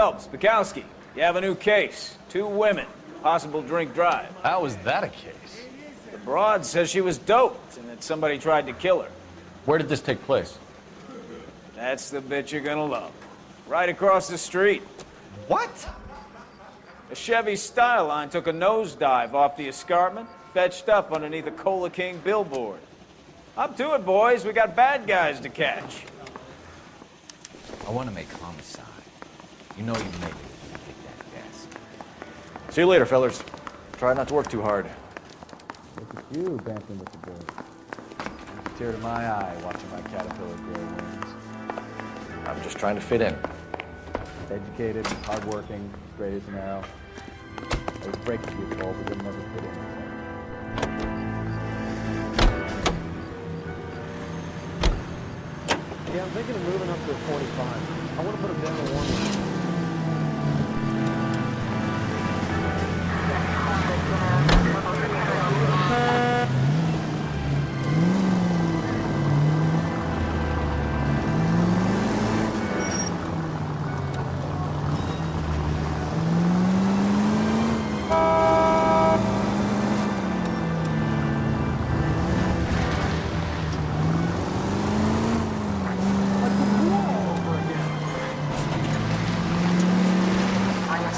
Phelps, Bukowski, you have a new case. 2 women, possible drink drive. How is that a case? The broad says she was doped and that somebody tried to kill her. Where did this take place? That's the bit you're gonna love. Right across the street. What? A Chevy Styline took a nosedive off the escarpment, fetched up underneath a Cola King billboard. Up to it, boys. We got bad guys to catch. I want to make homicide. You know you make it if you take that guess. See you later, fellas. Try not to work too hard. Look at you dancing with the boys. Tear to my eye watching my caterpillar grow wings. I'm just trying to fit in. Educated, hardworking, straight as an arrow. Those breaks you fall, but they'll never fit in. Yeah, I'm thinking of moving up to a 45. I want to put a bit of one.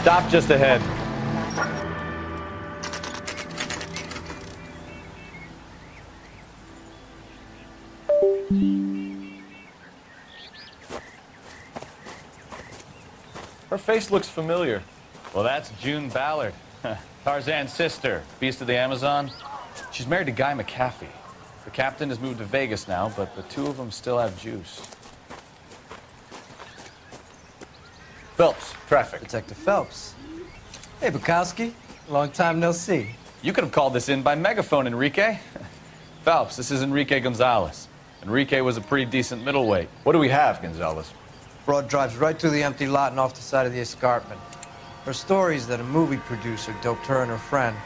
Stop just ahead. Her face looks familiar. Well, that's June Ballard, Tarzan's sister, beast of the Amazon. She's married to Guy McAfee. The captain has moved to Vegas now, but the 2 of them still have juice. Phelps, traffic. Detective Phelps. Hey, Bukowski. Long time no see. You could have called this in by megaphone, Enrique. Phelps, this is Enrique Gonzalez. Enrique was a pretty decent middleweight. What do we have, Gonzalez? Broad drives right through the empty lot and off the side of the escarpment. Her story is that a movie producer doped her and her friend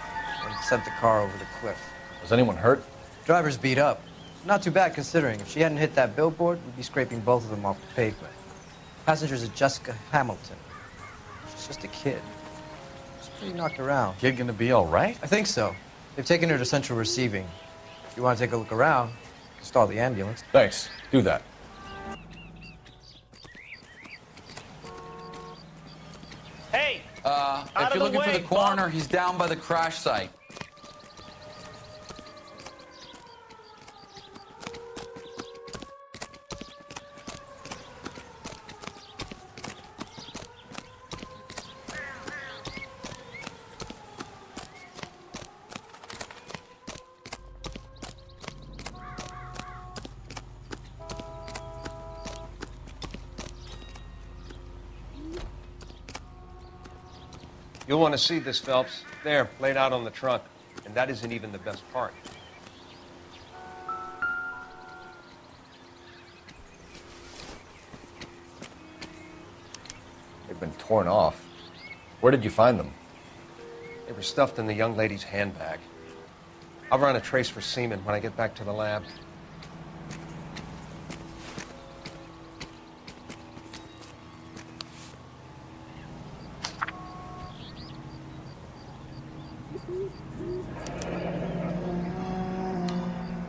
and sent the car over the cliff. Was anyone hurt? Driver's beat up. Not too bad considering. If she hadn't hit that billboard, we'd be scraping both of them off the pavement. Passenger's a Jessica Hamilton. She's just a kid. She's pretty knocked around. Kid gonna be all right? I think so. They've taken her to central receiving. If you want to take a look around, you can stall the ambulance. Thanks. Do that. Hey! If you're looking for the coroner, he's down by the crash site. You'll want to see this, Phelps. There, laid out on the trunk. And that isn't even the best part. They've been torn off. Where did you find them? They were stuffed in the young lady's handbag. I'll run a trace for semen when I get back to the lab.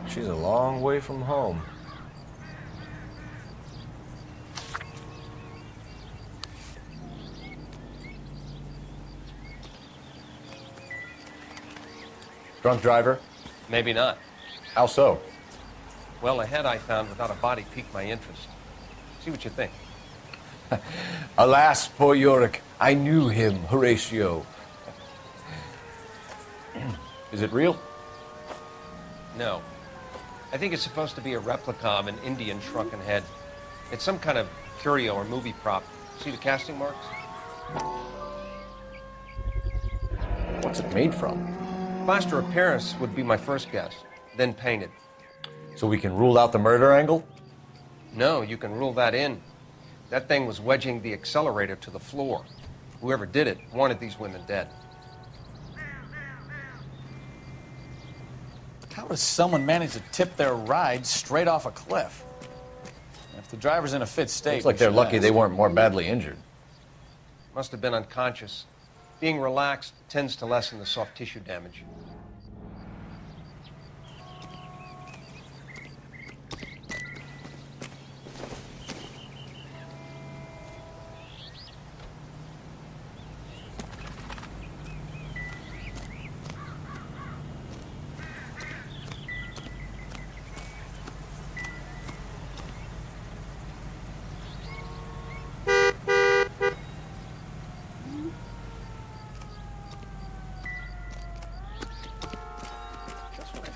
She's a long way from home. Drunk driver? Maybe not. How so? Well, a head I found without a body piqued my interest. See what you think. Alas, poor Yorick, I knew him, Horatio. Is it real? No. I think it's supposed to be a replica of an Indian shrunken head. It's some kind of curio or movie prop. See the casting marks? What's it made from? Plaster of Paris would be my first guess, then painted. So we can rule out the murder angle? No, you can rule that in. That thing was wedging the accelerator to the floor. Whoever did it wanted these women dead. How does someone manage to tip their ride straight off a cliff? If the driver's in a fit state... Looks like they're lucky they weren't more badly injured. Must have been unconscious. Being relaxed tends to lessen the soft tissue damage.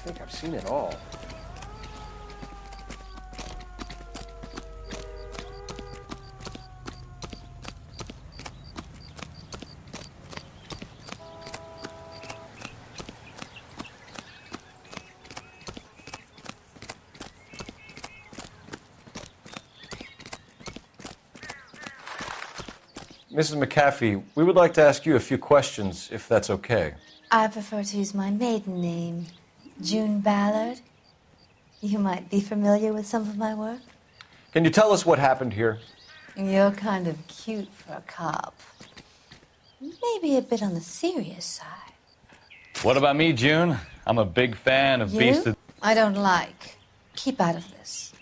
I think I've seen it all. Mrs. McAfee, we would like to ask you a few questions, if that's okay. I prefer to use my maiden name, June Ballard. You might be familiar with some of my work. Can you tell us what happened here? You're kind of cute for a cop. Maybe a bit on the serious side. What about me, June? I'm a big fan of Beast You? of... I don't like. Keep out of this.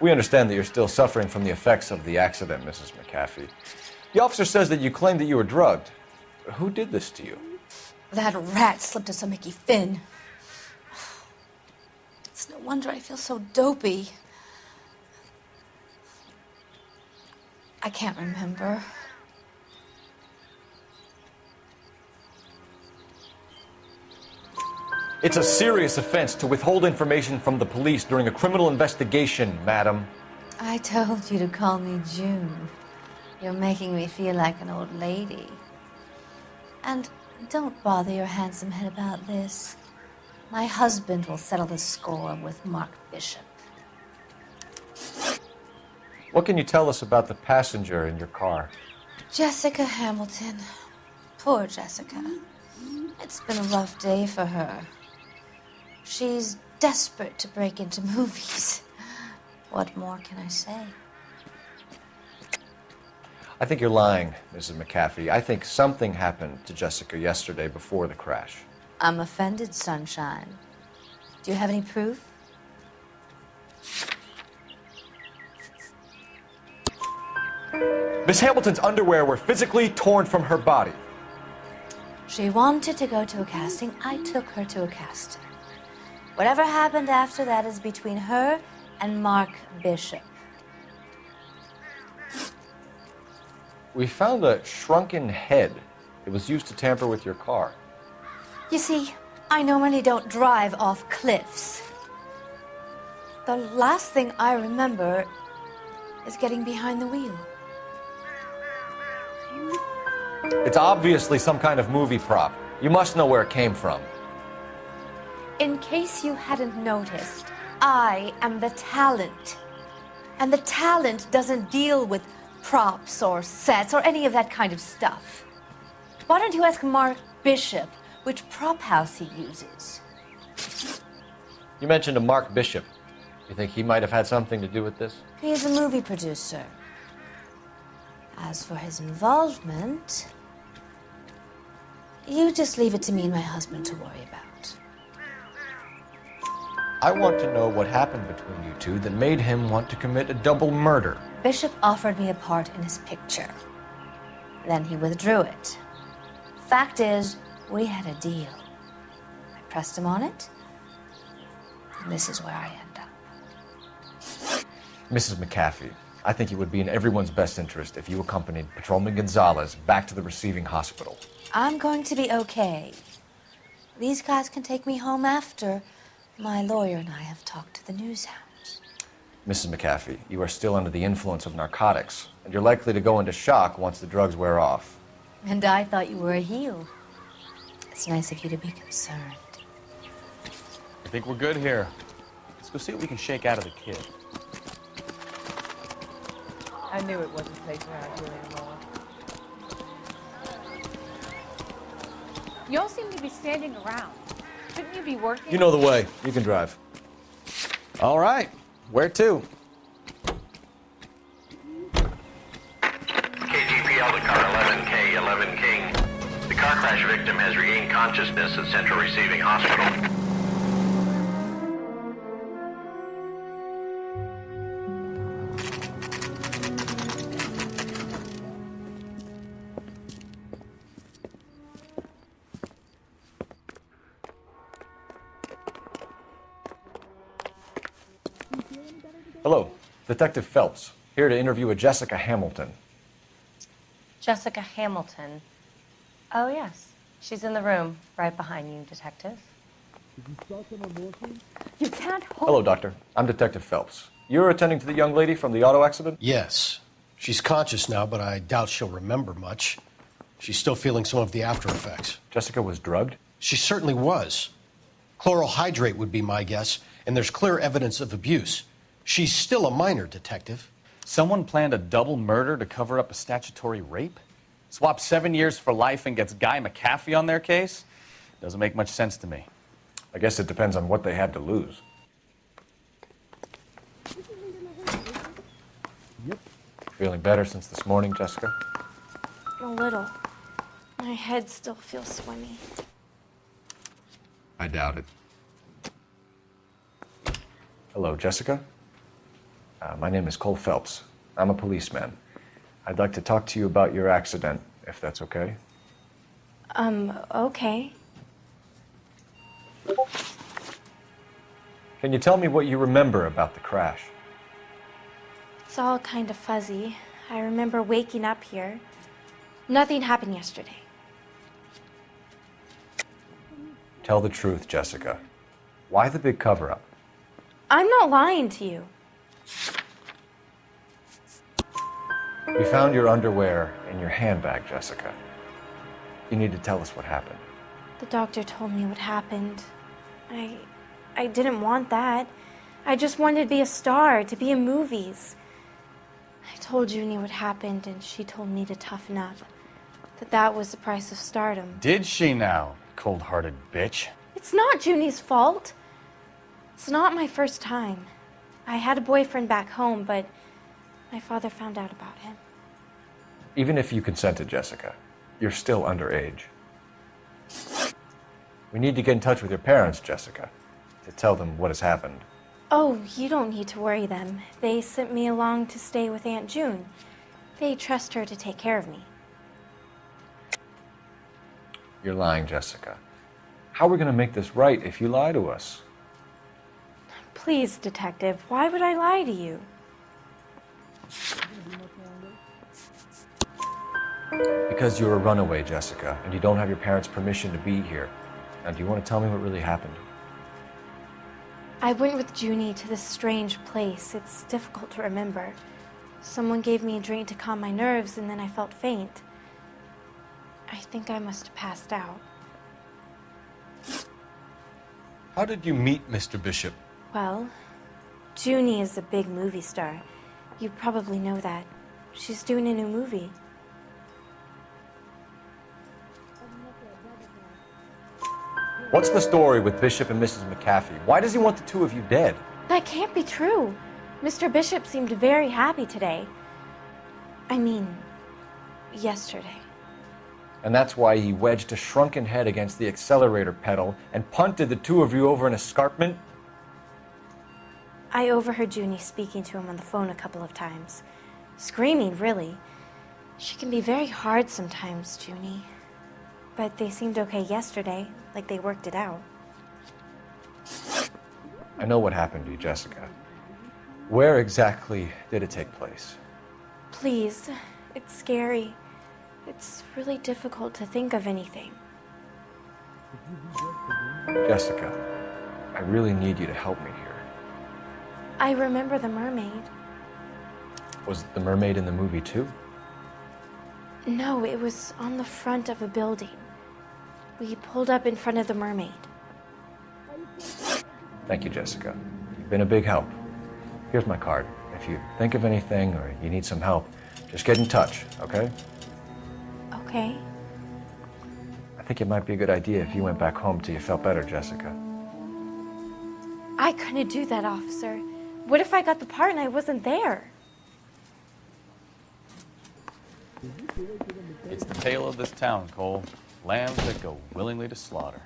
We understand that you're still suffering from the effects of the accident, Mrs. McAfee. The officer says that you claimed that you were drugged. Who did this to you? That rat slipped us a Mickey Finn. It's no wonder I feel so dopey. I can't remember. It's a serious offense to withhold information from the police during a criminal investigation, madam. I told you to call me June. You're making me feel like an old lady. And don't bother your handsome head about this. My husband will settle the score with Mark Bishop. What can you tell us about the passenger in your car? Jessica Hamilton. Poor Jessica. It's been a rough day for her. She's desperate to break into movies. What more can I say? I think you're lying, Mrs. McAfee. I think something happened to Jessica yesterday before the crash. I'm offended, Sunshine. Do you have any proof? Miss Hamilton's underwear were physically torn from her body. She wanted to go to a casting. I took her to a casting. Whatever happened after that is between her and Mark Bishop. We found a shrunken head. It was used to tamper with your car. You see, I normally don't drive off cliffs. The last thing I remember is getting behind the wheel. It's obviously some kind of movie prop. You must know where it came from. In case you hadn't noticed, I am the talent. And the talent doesn't deal with props or sets or any of that kind of stuff. Why don't you ask Mark Bishop which prop house he uses? You mentioned a Mark Bishop. You think he might have had something to do with this? He is a movie producer. As for his involvement, you just leave it to me and my husband to worry about. I want to know what happened between you two that made him want to commit a double murder. Bishop offered me a part in his picture. Then he withdrew it. Fact is, we had a deal. I pressed him on it, and this is where I end up. Mrs. McAfee, I think it would be in everyone's best interest if you accompanied Patrolman Gonzalez back to the receiving hospital. I'm going to be okay. These guys can take me home after my lawyer and I have talked to the news hounds. Mrs. McAfee, you are still under the influence of narcotics, and you're likely to go into shock once the drugs wear off. And I thought you were a heel. It's nice of you to be concerned. I think we're good here. Let's go see what we can shake out of the kid. I knew it wasn't safe around here anymore. You all seem to be standing around. Shouldn't you be working? You know the way. You can drive. All right. Where to? 11 King. The car crash victim has regained consciousness at Central Receiving Hospital. Hello, Detective Phelps, here to interview a Jessica Hamilton. Jessica Hamilton. Oh, yes. She's in the room, right behind you, Detective. You can't hold... Hello, Doctor. I'm Detective Phelps. You're attending to the young lady from the auto accident? Yes. She's conscious now, but I doubt she'll remember much. She's still feeling some of the after effects. Jessica was drugged? She certainly was. Chloral hydrate would be my guess, and there's clear evidence of abuse. She's still a minor, Detective. Someone planned a double murder to cover up a statutory rape? Swap 7 years for life and gets Guy McAfee on their case? Doesn't make much sense to me. I guess it depends on what they had to lose. Yep. Feeling better since this morning, Jessica? A little. My head still feels swimmy. I doubt it. Hello, Jessica. My name is Cole Phelps. I'm a policeman. I'd like to talk to you about your accident, if that's okay. Okay. Can you tell me what you remember about the crash? It's all kind of fuzzy. I remember waking up here. Nothing happened yesterday. Tell the truth, Jessica. Why the big cover-up? I'm not lying to you. We found your underwear in your handbag, Jessica. You need to tell us what happened. The doctor told me what happened. I didn't want that. I just wanted to be a star, to be in movies. I told Junie what happened, and she told me to toughen up. That was the price of stardom. Did she now, cold-hearted bitch? It's not Junie's fault. It's not my first time. I had a boyfriend back home, but my father found out about him. Even if you consented, Jessica, you're still underage. We need to get in touch with your parents, Jessica, to tell them what has happened. Oh, you don't need to worry them. They sent me along to stay with Aunt June. They trust her to take care of me. You're lying, Jessica. How are we going to make this right if you lie to us? Please, Detective, why would I lie to you? Because you're a runaway, Jessica, and you don't have your parents' permission to be here. Now, do you want to tell me what really happened? I went with Junie to this strange place. It's difficult to remember. Someone gave me a drink to calm my nerves, and then I felt faint. I think I must have passed out. How did you meet Mr. Bishop? Well, Junie is a big movie star. You probably know that. She's doing a new movie. What's the story with Bishop and Mrs. McAfee? Why does he want the two of you dead? That can't be true. Mr. Bishop seemed very happy today. I mean, yesterday. And that's why he wedged a shrunken head against the accelerator pedal and punted the two of you over an escarpment? I overheard Junie speaking to him on the phone a couple of times. Screaming, really. She can be very hard sometimes, Junie. But they seemed okay yesterday, like they worked it out. I know what happened to you, Jessica. Where exactly did it take place? Please, it's scary. It's really difficult to think of anything. Jessica, I really need you to help me here. I remember the mermaid. Was the mermaid in the movie too? No, it was on the front of a building. We pulled up in front of the mermaid. Thank you, Jessica. You've been a big help. Here's my card. If you think of anything or you need some help, just get in touch, okay? Okay. I think it might be a good idea if you went back home till you felt better, Jessica. I couldn't do that, officer. What if I got the part and I wasn't there? It's the tale of this town, Cole. Lambs that go willingly to slaughter.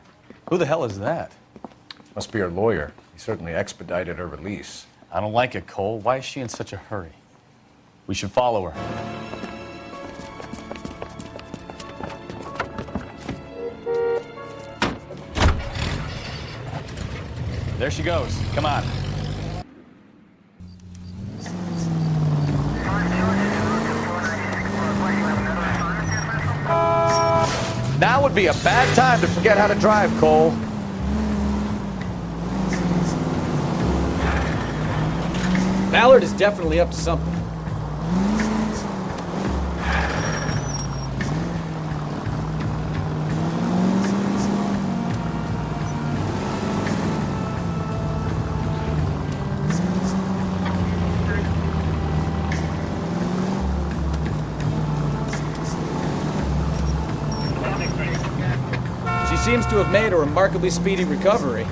Who the hell is that? Must be her lawyer. He certainly expedited her release. I don't like it, Cole. Why is she in such a hurry? We should follow her. There she goes. Come on. Now would be a bad time to forget how to drive, Cole. Ballard is definitely up to something. She seems to have made a remarkably speedy recovery.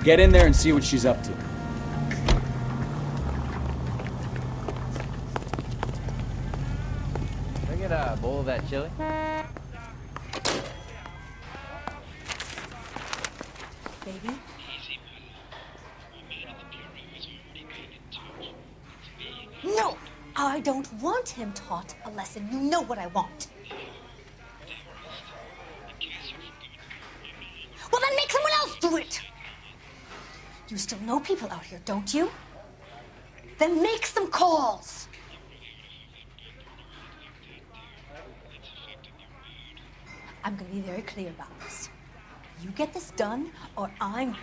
Get in there and see what she's up to. Bring it a bowl of that chili. Baby? No! I don't want him taught a lesson. You know what I want. Well, then make someone else do it! You still know people out here, don't you? Then make some calls! I'm gonna be very clear about this. You get this done, or I'm...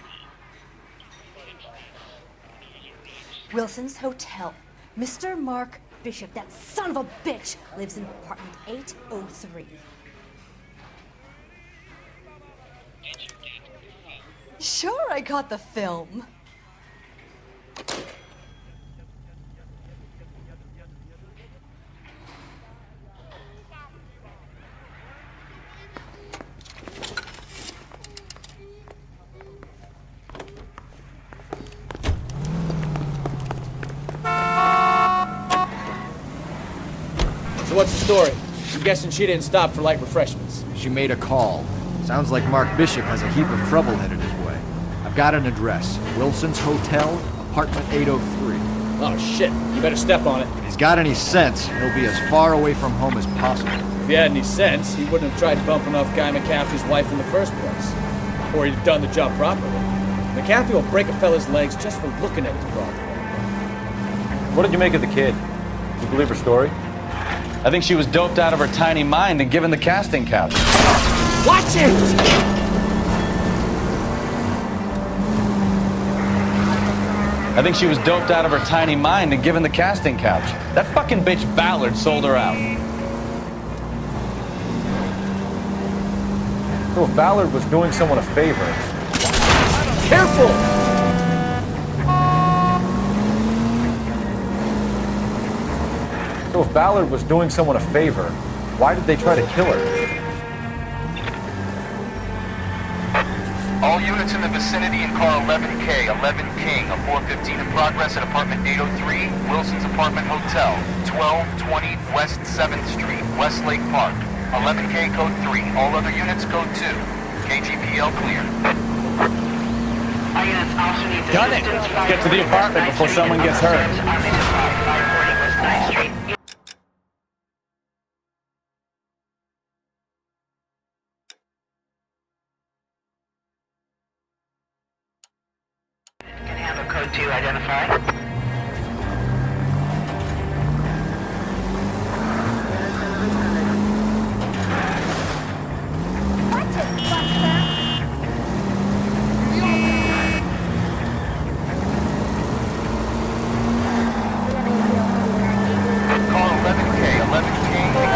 Wilson's Hotel. Mr. Mark Bishop, that son of a bitch, lives in apartment 803. Sure, I got the film. So what's the story? I'm guessing she didn't stop for light refreshments. She made a call. Sounds like Mark Bishop has a heap of trouble headed his way. I've got an address. Wilson's Hotel, apartment 803. Oh shit, you better step on it. If he's got any sense, he'll be as far away from home as possible. If he had any sense, he wouldn't have tried bumping off Guy McCaffrey's wife in the first place. Or he'd have done the job properly. McCaffrey will break a fella's legs just for looking at his property. What did you make of the kid? You believe her story? I think she was doped out of her tiny mind and given the casting couch. Watch it! I think she was doped out of her tiny mind and given the casting couch. That fucking bitch Ballard sold her out. So if Ballard was doing someone a favor... Careful! So if Ballard was doing someone a favor, why did they try to kill her? All units in the vicinity in car 11K, 11 King, a 415 in progress at apartment 803, Wilson's Apartment Hotel, 1220 West 7th Street, Westlake Park. 11K code 3, all other units code 2. KGPL clear. Gun it! Get to the apartment before someone gets hurt. Can I have a code 2 identify?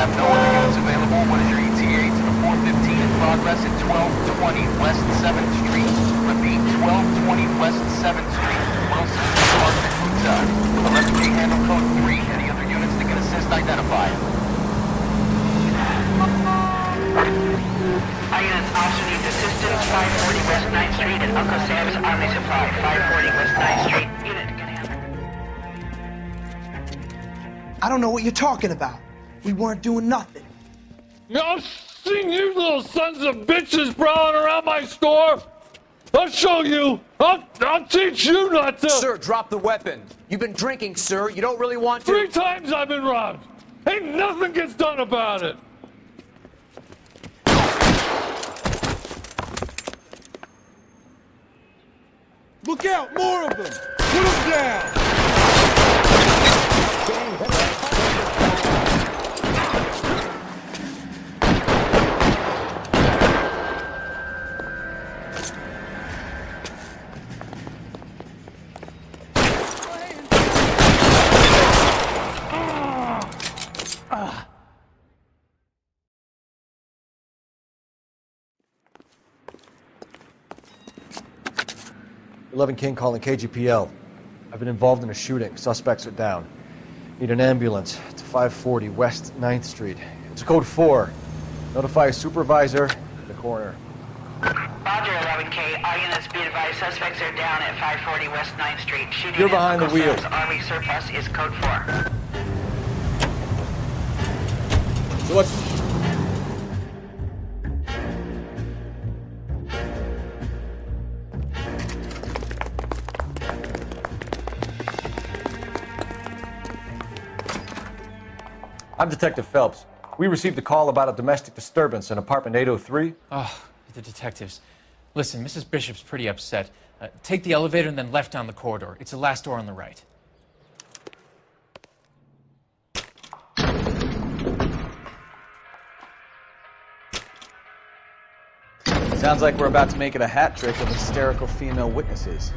have no other units available. What is your ETA to the 415 in progress at 1220 West 7th Street? Repeat, 1220 West 7th Street, Wilson's Apartment Hotel. 11K handle code 3. Any other units that can assist, identify. Units also needs assistance, 540 West 9th Street and Uncle Sam's Army Supply, 540 West 9th Street. Unit can handle. I don't know what you're talking about. We weren't doing nothing. I've seen you little sons of bitches prowling around my store. I'll show you. I'll teach you not to. Sir, drop the weapon. You've been drinking, sir. You don't really want to. 3 times I've been robbed. Ain't nothing gets done about it. Look out, more of them! Put them down! Ah. 11 King calling KGPL. I've been involved in a shooting. Suspects are down. Need an ambulance to 540 West 9th Street. It's code 4. Notify a supervisor and the coroner. Roger, 11K. All units be advised, suspects are down at 540 West 9th Street. Shooting You're at behind the Uncle wheel. Sam's Army surplus is code 4. So what's... I'm Detective Phelps. We received a call about a domestic disturbance in apartment 803. Oh, the detectives. Listen, Mrs. Bishop's pretty upset. Take the elevator and then left down the corridor. It's the last door on the right. Sounds like we're about to make it a hat trick of hysterical female witnesses.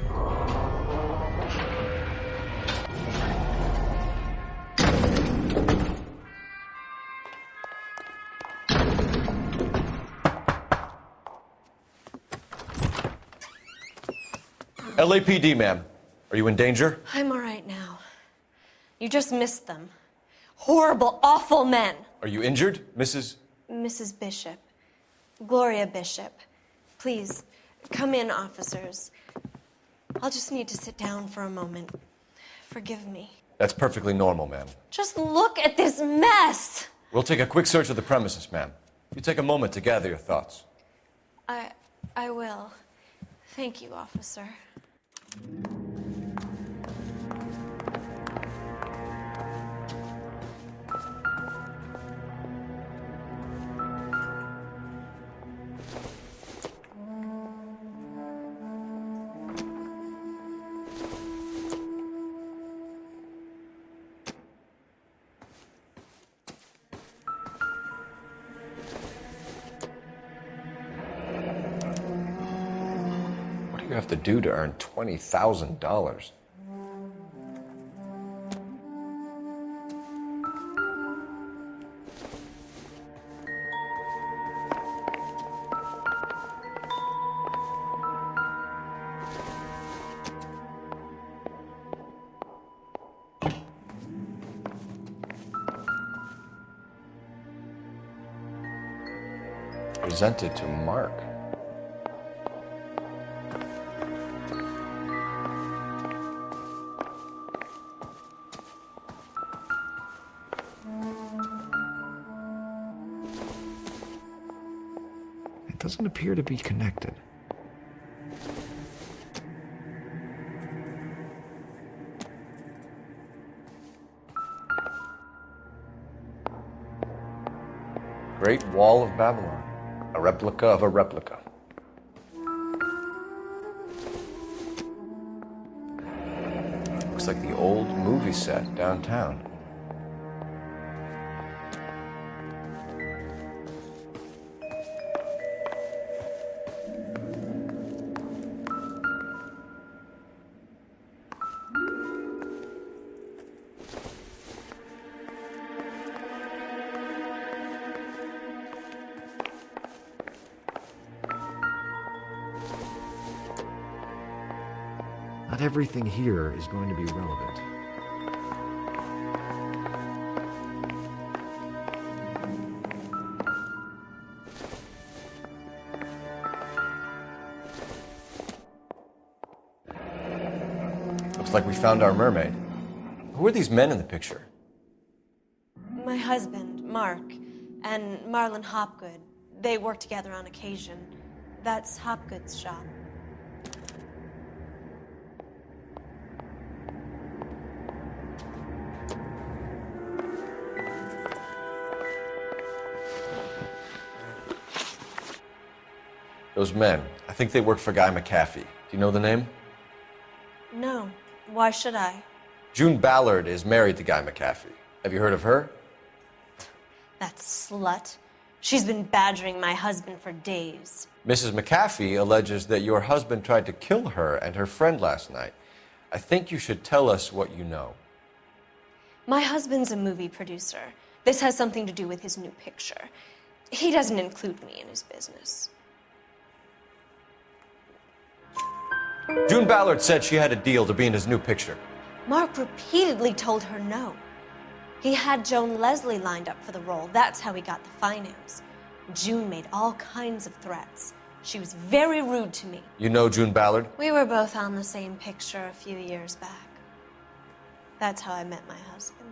LAPD, ma'am. Are you in danger? I'm all right now. You just missed them. Horrible, awful men. Are you injured, Mrs.? Mrs. Bishop. Gloria Bishop. Please, come in, officers. I'll just need to sit down for a moment. Forgive me. That's perfectly normal, ma'am. Just look at this mess! We'll take a quick search of the premises, ma'am. You take a moment to gather your thoughts. I will. Thank you, officer. What do you have to do to earn $20,000? Presented to Mark. It doesn't appear to be connected. Great Wall of Babylon. A replica of a replica. Looks like the old movie set downtown. Not everything here is going to be relevant. Looks like we found our mermaid. Who are these men in the picture? My husband, Mark, and Marlon Hopgood. They work together on occasion. That's Hopgood's shop. Those men, I think they work for Guy McAfee. Do you know the name? No. Why should I? June Ballard is married to Guy McAfee. Have you heard of her? That slut. She's been badgering my husband for days. Mrs. McAfee alleges that your husband tried to kill her and her friend last night. I think you should tell us what you know. My husband's a movie producer. This has something to do with his new picture. He doesn't include me in his business. June Ballard said she had a deal to be in his new picture. Mark repeatedly told her no. He had Joan Leslie lined up for the role. That's how he got the finance. June made all kinds of threats. She was very rude to me. You know June Ballard? We were both on the same picture a few years back. That's how I met my husband.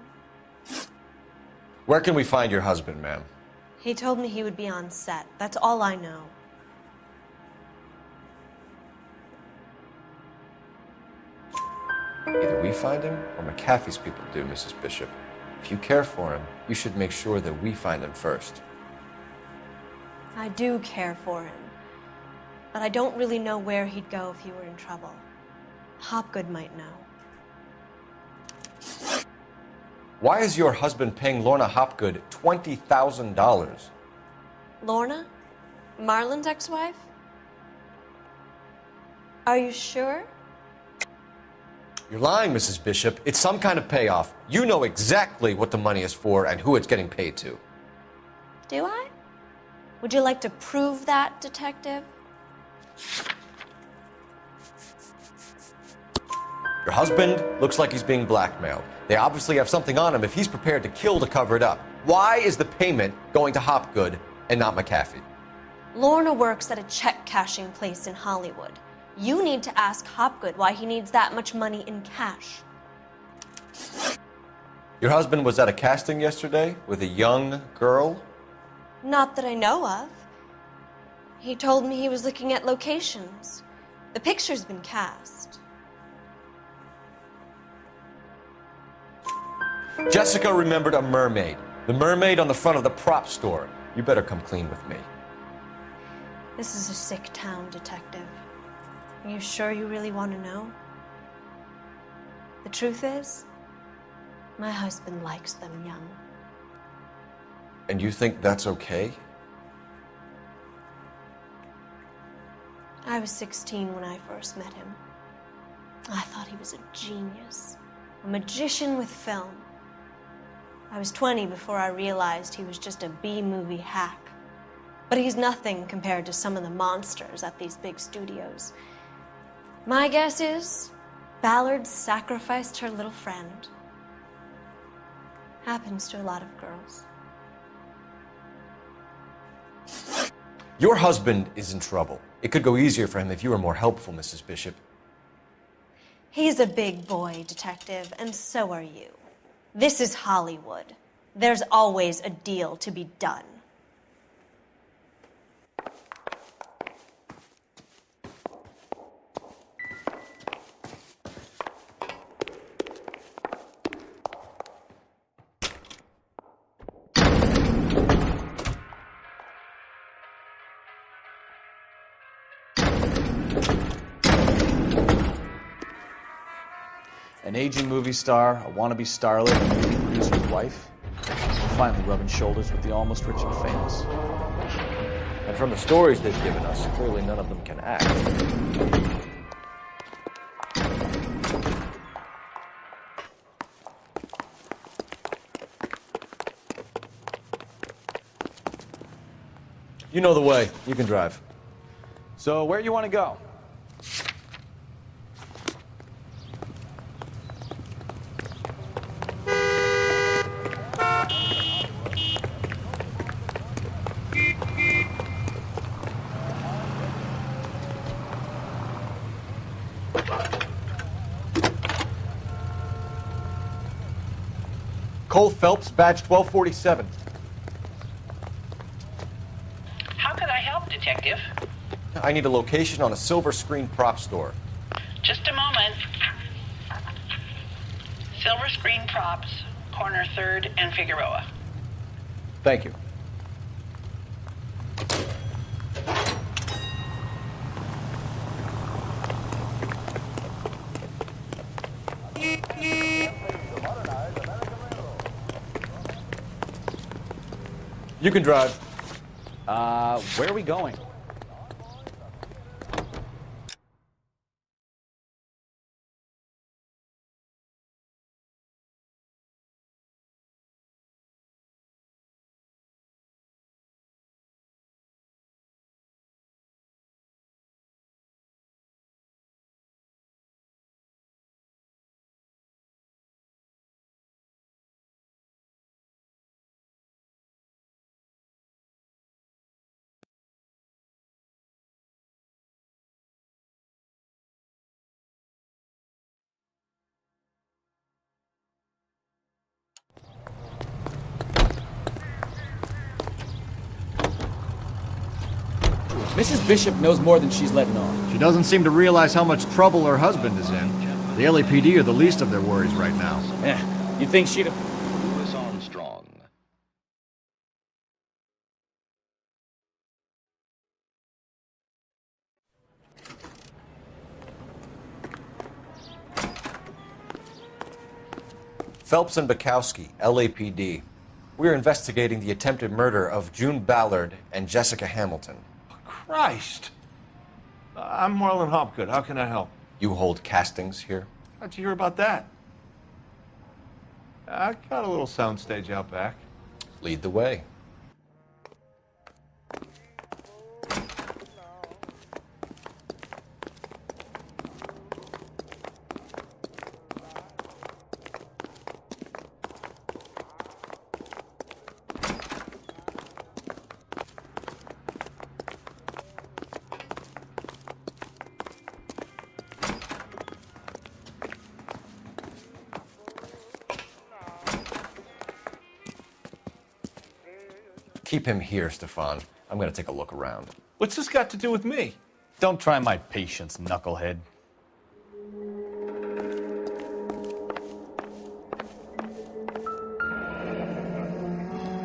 Where can we find your husband, ma'am? He told me he would be on set. That's all I know. Either we find him or McAfee's people do, Mrs. Bishop. If you care for him, you should make sure that we find him first. I do care for him, but I don't really know where he'd go if he were in trouble. Hopgood might know. Why is your husband paying Lorna Hopgood $20,000? Lorna? Marlon's ex-wife? Are you sure? You're lying, Mrs. Bishop. It's some kind of payoff. You know exactly what the money is for and who it's getting paid to. Do I? Would you like to prove that, Detective? Your husband looks like he's being blackmailed. They obviously have something on him if he's prepared to kill to cover it up. Why is the payment going to Hopgood and not McAfee? Lorna works at a check-cashing place in Hollywood. You need to ask Hopgood why he needs that much money in cash. Your husband was at a casting yesterday with a young girl? Not that I know of. He told me he was looking at locations. The picture's been cast. Jessica remembered a mermaid. The mermaid on the front of the prop store. You better come clean with me. This is a sick town, Detective. Are you sure you really want to know? The truth is, my husband likes them young. And you think that's okay? I was 16 when I first met him. I thought he was a genius, a magician with film. I was 20 before I realized he was just a B-movie hack. But he's nothing compared to some of the monsters at these big studios. My guess is Ballard sacrificed her little friend. Happens to a lot of girls. Your husband is in trouble. It could go easier for him if you were more helpful, Mrs. Bishop. He's a big boy, Detective, and so are you. This is Hollywood. There's always a deal to be done. An aging movie star, a wannabe starlet, and a movie producer's wife, finally rubbing shoulders with the almost rich and famous. And from the stories they've given us, clearly none of them can act. You know the way. You can drive. So where you want to go? Cole Phelps, badge 1247. How could I help, Detective? I need a location on a silver screen prop store. Just a moment. Silver Screen Props, corner 3rd and Figueroa. Thank you. You can drive. Where are we going? Mrs. Bishop knows more than she's letting on. She doesn't seem to realize how much trouble her husband is in. The LAPD are the least of their worries right now. You think she'd have... Louis Armstrong. Phelps and Bukowski, LAPD. We are investigating the attempted murder of June Ballard and Jessica Hamilton. Christ! I'm Marlon Hopgood. How can I help? You hold castings here? How'd you hear about that? I got a little soundstage out back. Lead the way. Keep him here, Stefan. I'm going to take a look around. What's this got to do with me? Don't try my patience, knucklehead.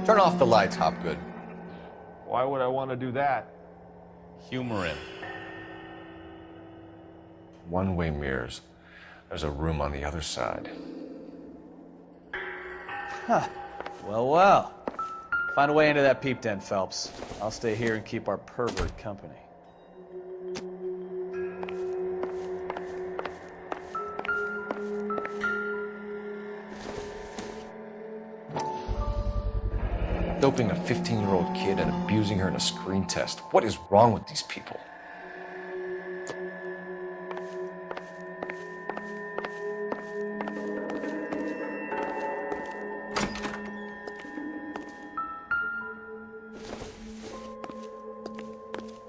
Turn off the lights, Hopgood. Why would I want to do that? Humor him. One-way mirrors. There's a room on the other side. Huh. Well, well. Find a way into that peep den, Phelps. I'll stay here and keep our pervert company. Doping a 15-year-old kid and abusing her in a screen test. What is wrong with these people?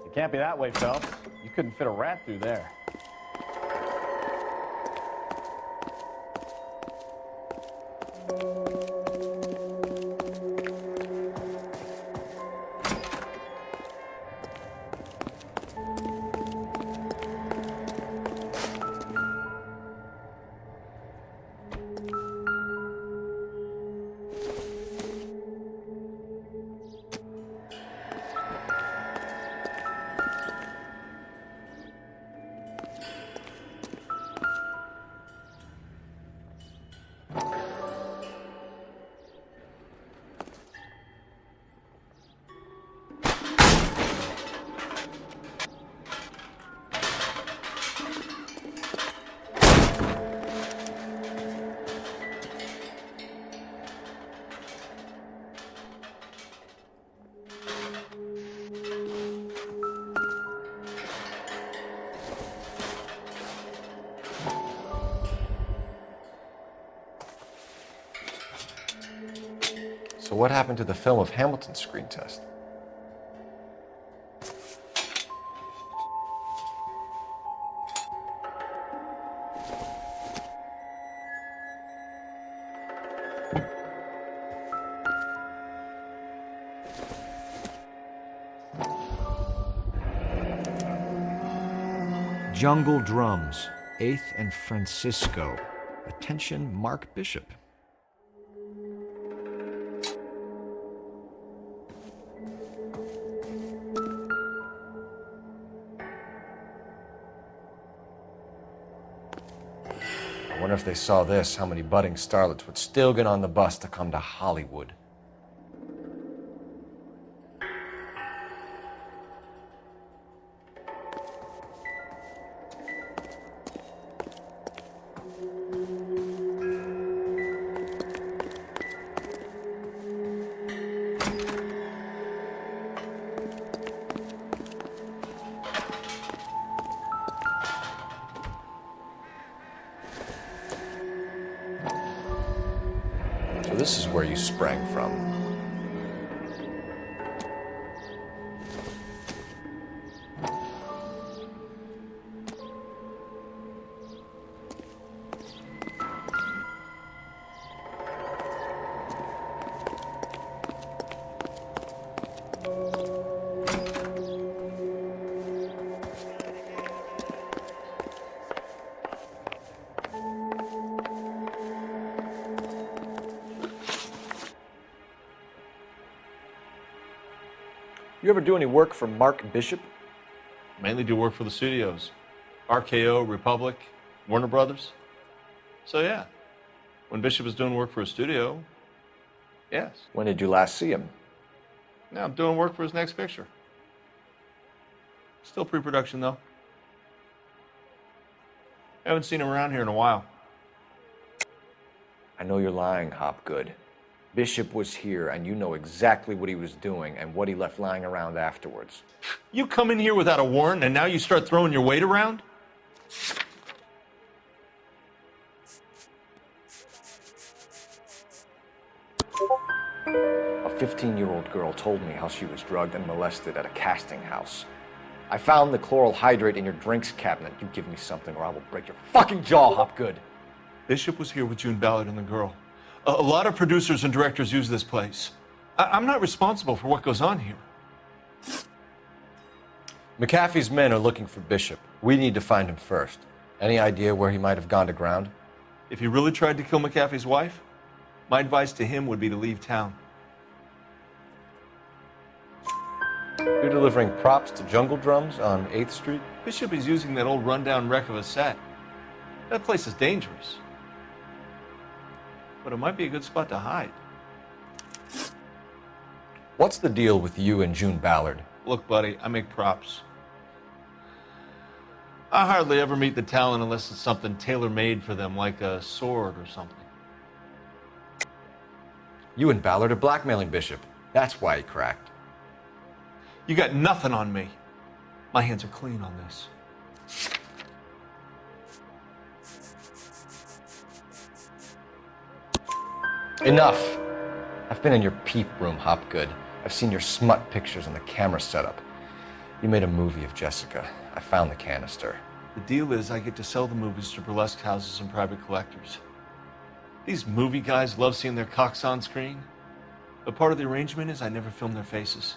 It can't be that way, Phelps. You couldn't fit a rat through there. So what happened to the film of Hamilton's screen test? Jungle Drums, 8th and Francisco. Attention, Mark Bishop. I wonder if they saw this, how many budding starlets would still get on the bus to come to Hollywood. So this is where you sprang from. You ever do any work for Mark Bishop? Mainly do work for the studios. RKO, Republic, Warner Brothers. So yeah, when Bishop is doing work for a studio, yes. When did you last see him? Now I'm doing work for his next picture. Still pre-production though. Haven't seen him around here in a while. I know you're lying, Hopgood. Bishop was here, and you know exactly what he was doing and what he left lying around afterwards. You come in here without a warrant, and now you start throwing your weight around? A 15-year-old girl told me how she was drugged and molested at a casting house. I found the chloral hydrate in your drinks cabinet. You give me something or I will break your fucking jaw, Hopgood. Bishop was here with June Ballard and the girl. A lot of producers and directors use this place. I'm not responsible for what goes on here. McAfee's men are looking for Bishop. We need to find him first. Any idea where he might have gone to ground? If he really tried to kill McAfee's wife, my advice to him would be to leave town. You're delivering props to Jungle Drums on 8th Street? Bishop is using that old rundown wreck of a set. That place is dangerous. But it might be a good spot to hide. What's the deal with you and June Ballard? Look, buddy, I make props. I hardly ever meet the talent unless it's something tailor-made for them, like a sword or something. You and Ballard are blackmailing Bishop. That's why he cracked. You got nothing on me. My hands are clean on this. Enough! I've been in your peep room, Hopgood. I've seen your smut pictures and the camera setup. You made a movie of Jessica. I found the canister. The deal is I get to sell the movies to burlesque houses and private collectors. These movie guys love seeing their cocks on screen. But part of the arrangement is I never film their faces.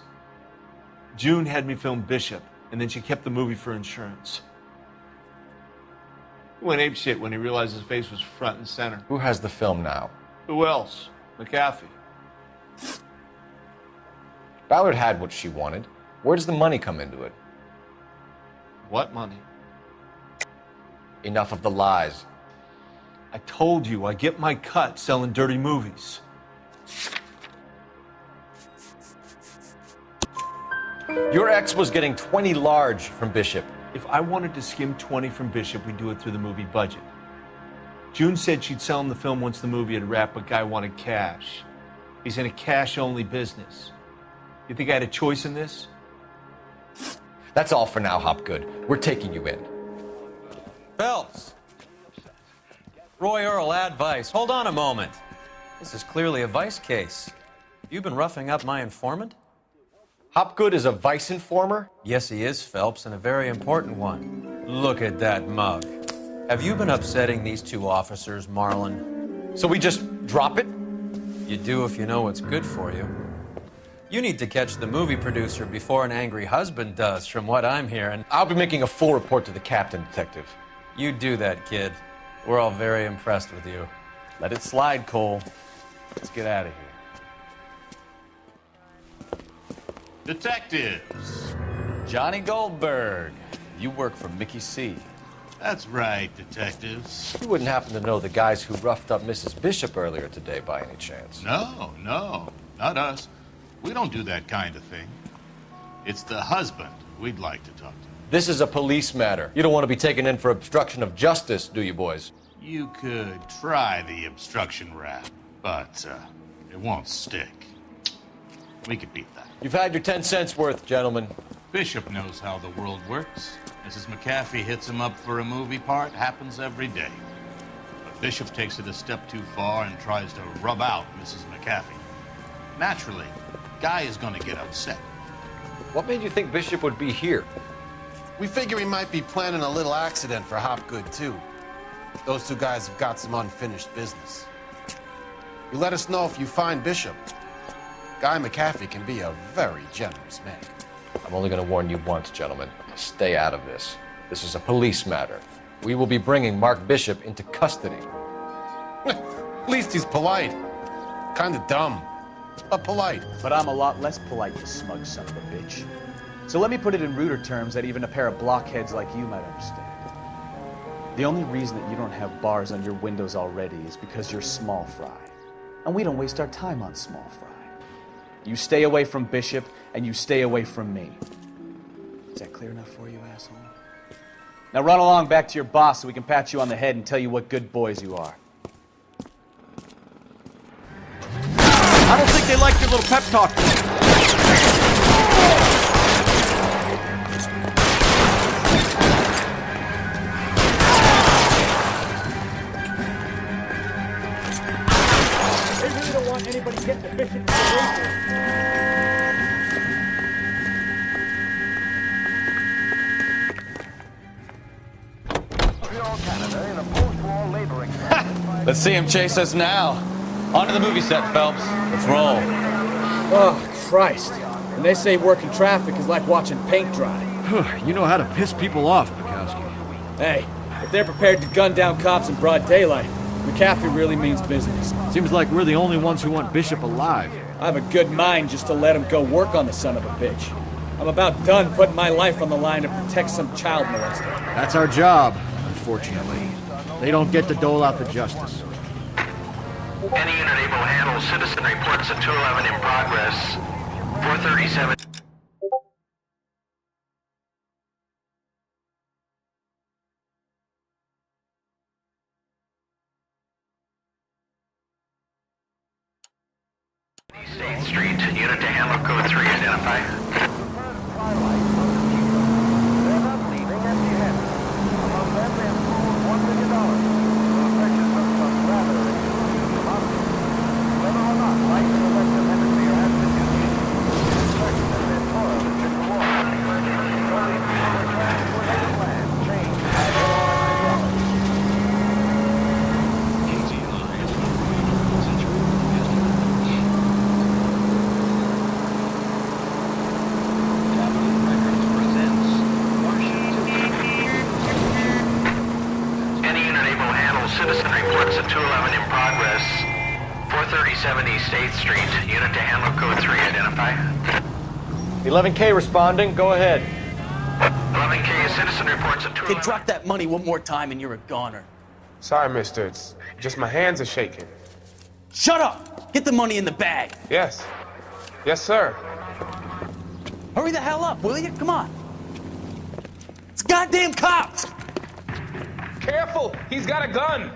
June had me film Bishop, and then she kept the movie for insurance. He went apeshit when he realized his face was front and center. Who has the film now? Who else? McAfee. Ballard had what she wanted. Where does the money come into it? What money? Enough of the lies. I told you I get my cut selling dirty movies. Your ex was getting 20 large from Bishop. If I wanted to skim 20 from Bishop, we'd do it through the movie budget. June said she'd sell him the film once the movie had wrapped, but Guy wanted cash. He's in a cash-only business. You think I had a choice in this? That's all for now, Hopgood. We're taking you in. Phelps! Roy Earl, ad vice. Hold on a moment. This is clearly a vice case. You've been roughing up my informant? Hopgood is a vice informer? Yes, he is, Phelps, and a very important one. Look at that mug. Have you been upsetting these two officers, Marlin? So we just drop it? You do if you know what's good for you. You need to catch the movie producer before an angry husband does, from what I'm hearing. I'll be making a full report to the captain, Detective. You do that, kid. We're all very impressed with you. Let it slide, Cole. Let's get out of here. Detectives. Johnny Goldberg. You work for Mickey C. That's right, detectives. You wouldn't happen to know the guys who roughed up Mrs. Bishop earlier today by any chance? No, not us. We don't do that kind of thing. It's the husband we'd like to talk to. This is a police matter. You don't want to be taken in for obstruction of justice, do you, boys? You could try the obstruction rap, but it won't stick. We could beat that. You've had your 10 cents worth, gentlemen. Bishop knows how the world works. Mrs. McAfee hits him up for a movie part, happens every day. But Bishop takes it a step too far and tries to rub out Mrs. McAfee. Naturally, Guy is going to get upset. What made you think Bishop would be here? We figure he might be planning a little accident for Hopgood, too. Those two guys have got some unfinished business. You let us know if you find Bishop. Guy McAfee can be a very generous man. I'm only going to warn you once, gentlemen. Stay out of this. This is a police matter. We will be bringing Mark Bishop into custody. At least he's polite. Kind of dumb, but polite. But I'm a lot less polite, you smug son of a bitch. So let me put it in ruder terms that even a pair of blockheads like you might understand. The only reason that you don't have bars on your windows already is because you're small fry. And we don't waste our time on small fry. You stay away from Bishop, and you stay away from me. Is that clear enough for you, asshole? Now run along back to your boss so we can pat you on the head and tell you what good boys you are. I don't think they liked your little pep talk. They really don't want anybody getting the Bishop to the Let's see him chase us now. On to the movie set, Phelps. Let's roll. Oh, Christ. And they say working traffic is like watching paint dry. You know how to piss people off, Bukowski. Hey, if they're prepared to gun down cops in broad daylight, McAfee really means business. Seems like we're the only ones who want Bishop alive. I have a good mind just to let him go work on the son of a bitch. I'm about done putting my life on the line to protect some child molester. That's our job, unfortunately. They don't get to dole out the justice. Any unit able to handle citizen reports at 211 in progress. 437. State Street, unit to handle code 3, identify. Citizen reports at 211 in progress. 437 East 8th Street. Unit to handle code 3. Identify. 11K responding. Go ahead. 11K, citizen reports at 211. Kid, drop that money one more time and you're a goner. Sorry, mister. It's just my hands are shaking. Shut up! Get the money in the bag. Yes. Yes, sir. Hurry the hell up, will you? Come on. It's goddamn cops! Careful! He's got a gun!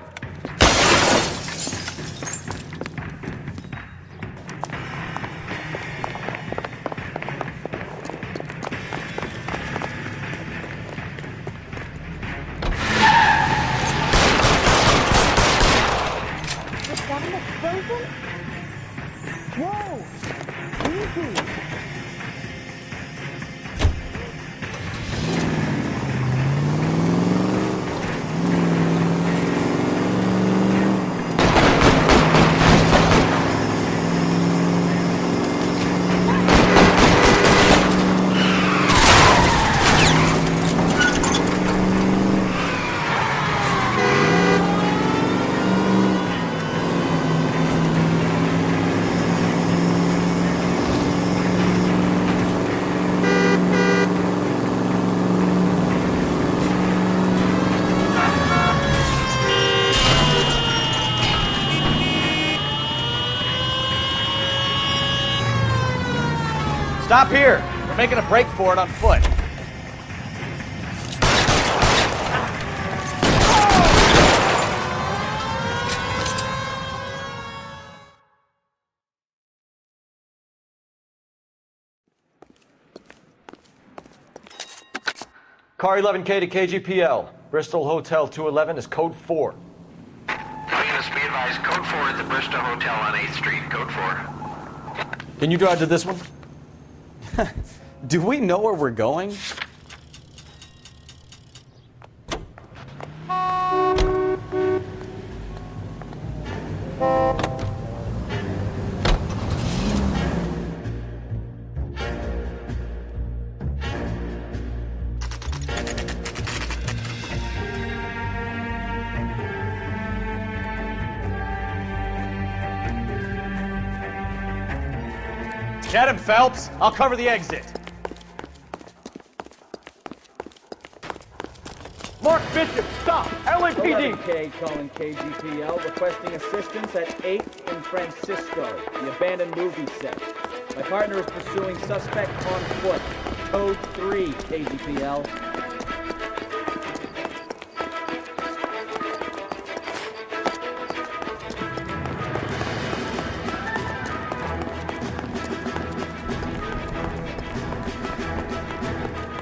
The gun is frozen? Whoa! Easy! Stop here. We're making a break for it on foot. Car 11K to KGPL. Bristol Hotel 211 is code 4. All units be advised, code 4 at the Bristol Hotel on 8th Street, code 4. Can you drive to this one? Do we know where we're going? Get him, Phelps. I'll cover the exit. Mark Bishop, stop! LAPD! 11K calling KGPL, requesting assistance at 8th and Francisco, the abandoned movie set. My partner is pursuing suspect on foot. Code 3, KGPL.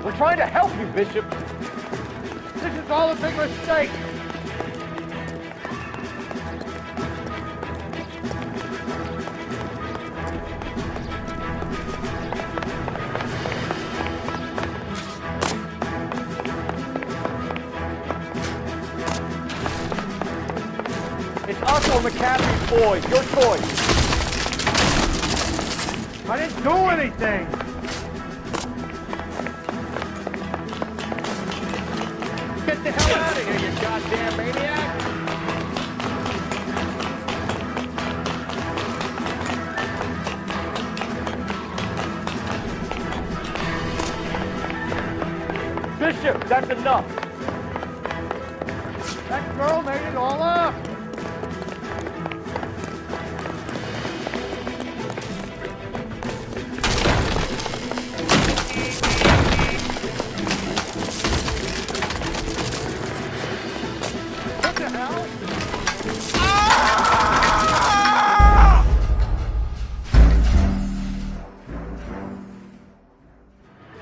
We're trying to help you, Bishop. This is all a big mistake. It's us or McCaffrey's boys. Your choice. I didn't do anything. Get the hell out of here, you goddamn maniac! Bishop, that's enough. That girl made it all up.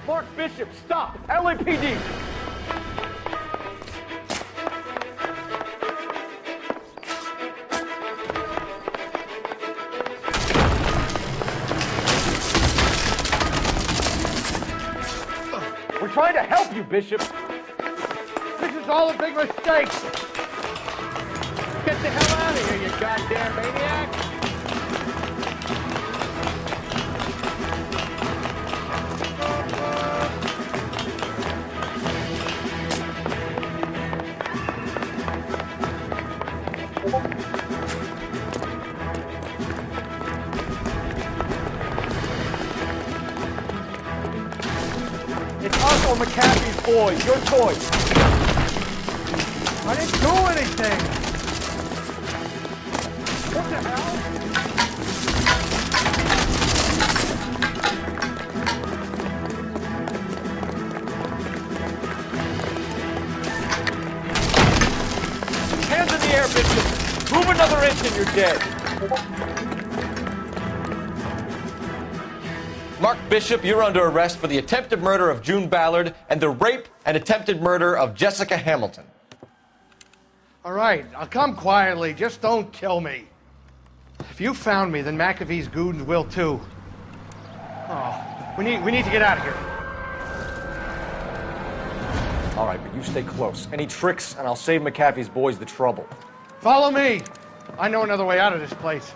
Mark Bishop, stop! LAPD! We're trying to help you, Bishop. This is all a big mistake. Get the hell out of here, you goddamn maniac! It's us or McCaffrey's boys. Your choice. I didn't do anything. What the hell? Hands in the air, Bishop. Move another inch and you're dead. Mark Bishop, you're under arrest for the attempted murder of June Ballard and the rape and attempted murder of Jessica Hamilton. All right, I'll come quietly. Just don't kill me. If you found me, then McAfee's goons will too. Oh, we need to get out of here. All right, but you stay close. Any tricks, and I'll save McAfee's boys the trouble. Follow me. I know another way out of this place.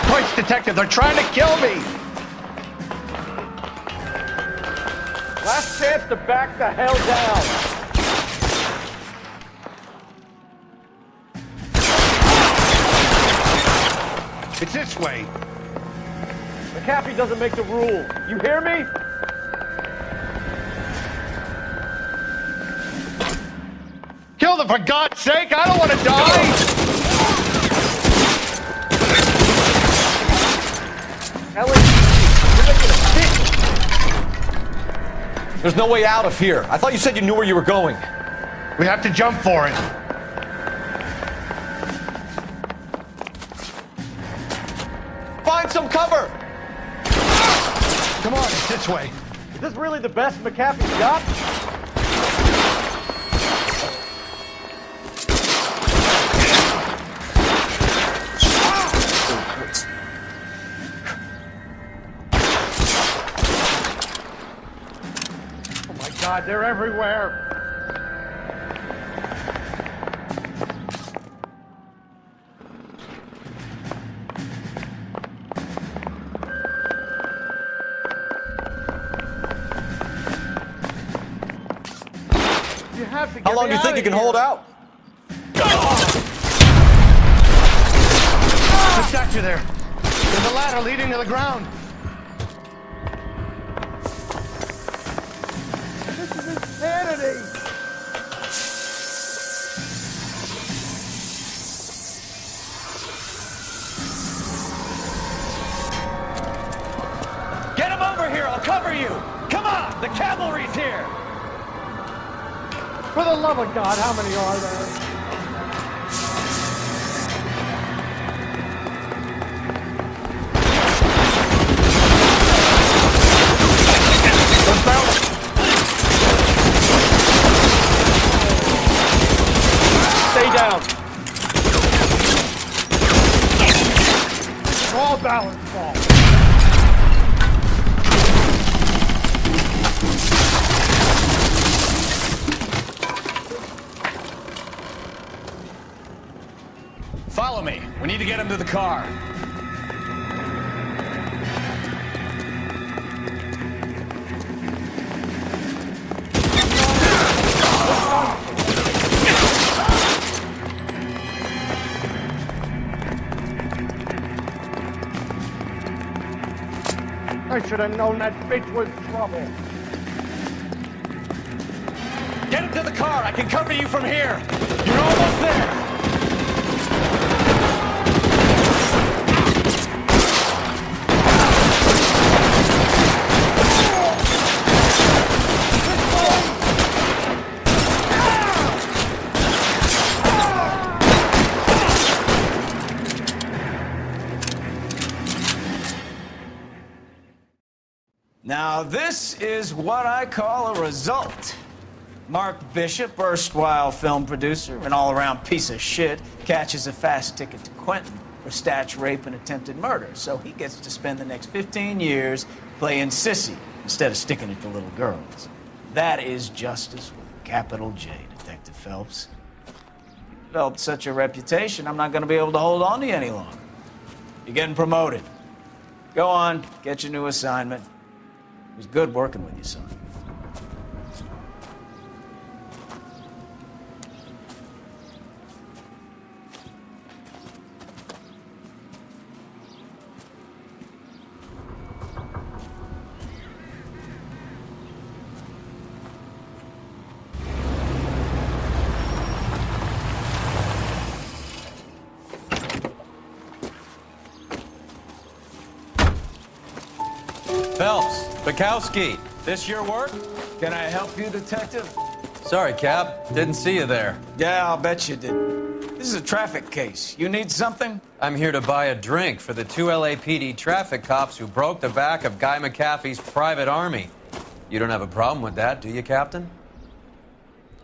Police detective, they're trying to kill me. Last chance to back the hell down. It's this way. McAfee doesn't make the rule. You hear me? Kill them, for God's sake! I don't want to die! LAPD, you're making a fit. There's no way out of here. I thought you said you knew where you were going. We have to jump for it. Find some cover! Come on, it's this way. Is this really the best McAfee's got? Oh my God, they're everywhere. How long do you think you can hold out? The statue there. There's a ladder leading to the ground. This is insanity. Get him over here, I'll cover you! Come on, the cavalry's here! For the love of God, how many are there? Stay down. All balance fall. Follow me. We need to get him to the car. I should have known that bitch was trouble. Get him to the car. I can cover you from here. You're almost there. Now, this is what I call a result. Mark Bishop, erstwhile film producer and all-around piece of shit, catches a fast ticket to Quentin for statch rape and attempted murder, so he gets to spend the next 15 years playing sissy instead of sticking it to little girls. That is justice with a capital J, Detective Phelps. Developed such a reputation, I'm not going to be able to hold on to you any longer. You're getting promoted. Go on, get your new assignment. It was good working with you, son. Phelps, Bukowski, this your work? Can I help you, Detective? Sorry, Cap. Didn't see you there. Yeah, I'll bet you did. This is a traffic case. You need something? I'm here to buy a drink for the 2 LAPD traffic cops who broke the back of Guy McAfee's private army. You don't have a problem with that, do you, Captain?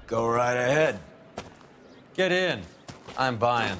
Go right ahead. Get in. I'm buying.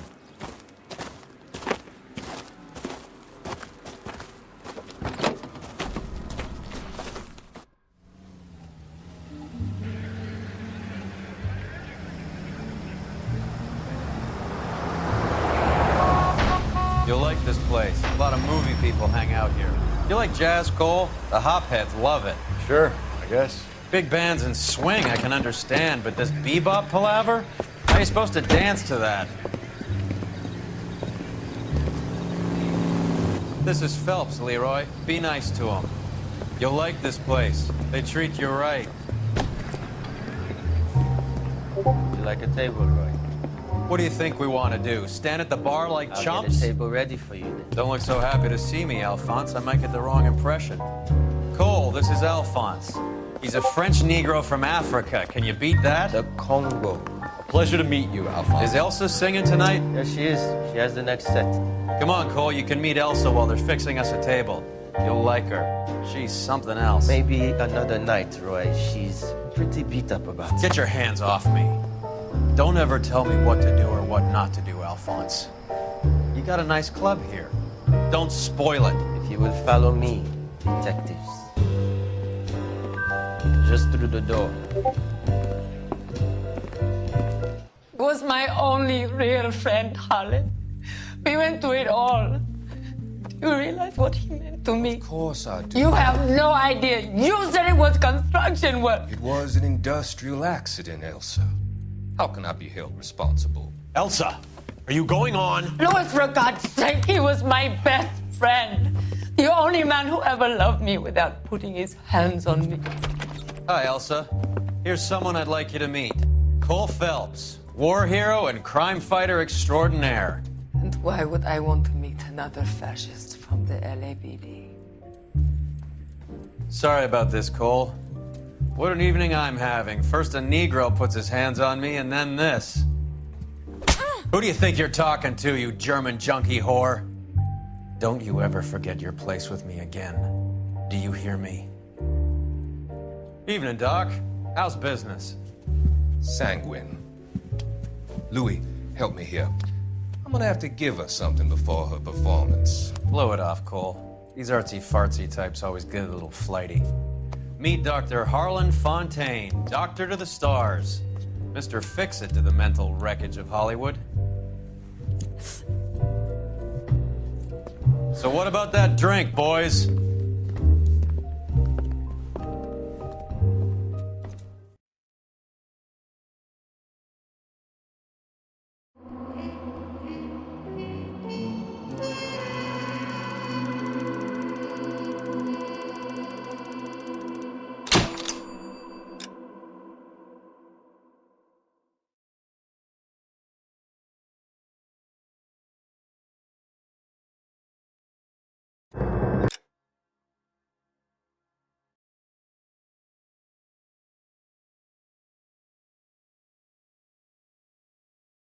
You'll like this place. A lot of movie people hang out here. You like jazz, Cole? The hopheads love it. Sure, I guess. Big bands and swing I can understand, but this bebop palaver? How are you supposed to dance to that? This is Phelps, Leroy. Be nice to him. You'll like this place. They treat you right. You like a table, Roy? What do you think we want to do? Stand at the bar like I'll chumps? get a table ready for you then. Don't look so happy to see me, Alphonse. I might get the wrong impression. Cole, this is Alphonse. He's a French Negro from Africa. Can you beat that? The Congo. A pleasure to meet you, Alphonse. Is Elsa singing tonight? Yes, she is. She has the next set. Come on, Cole. You can meet Elsa while they're fixing us a table. You'll like her. She's something else. Maybe another night, Roy. She's pretty beat up about it. Get your hands off me. Don't ever tell me what to do or what not to do, Alphonse. You got a nice club here. Don't spoil it. If you will follow me, detectives. Just through the door. Was my only real friend, Harlan. We went through it all. Do you realize what he meant to me? Of course I do. You have no idea. You said it was construction work. It was an industrial accident, Elsa. How can I be held responsible? Elsa, are you going on? Louis, for God's sake, he was my best friend. The only man who ever loved me without putting his hands on me. Hi, Elsa. Here's someone I'd like you to meet. Cole Phelps, war hero and crime fighter extraordinaire. And why would I want to meet another fascist from the LAPD? Sorry about this, Cole. What an evening I'm having. First a Negro puts his hands on me, and then this. Who do you think you're talking to, you German junkie whore? Don't you ever forget your place with me again. Do you hear me? Evening, Doc. How's business? Sanguine. Louis, help me here. I'm gonna have to give her something before her performance. Blow it off, Cole. These artsy-fartsy types always get a little flighty. Meet Dr. Harlan Fontaine, doctor to the stars. Mr. Fix-It to the mental wreckage of Hollywood. So what about that drink, boys?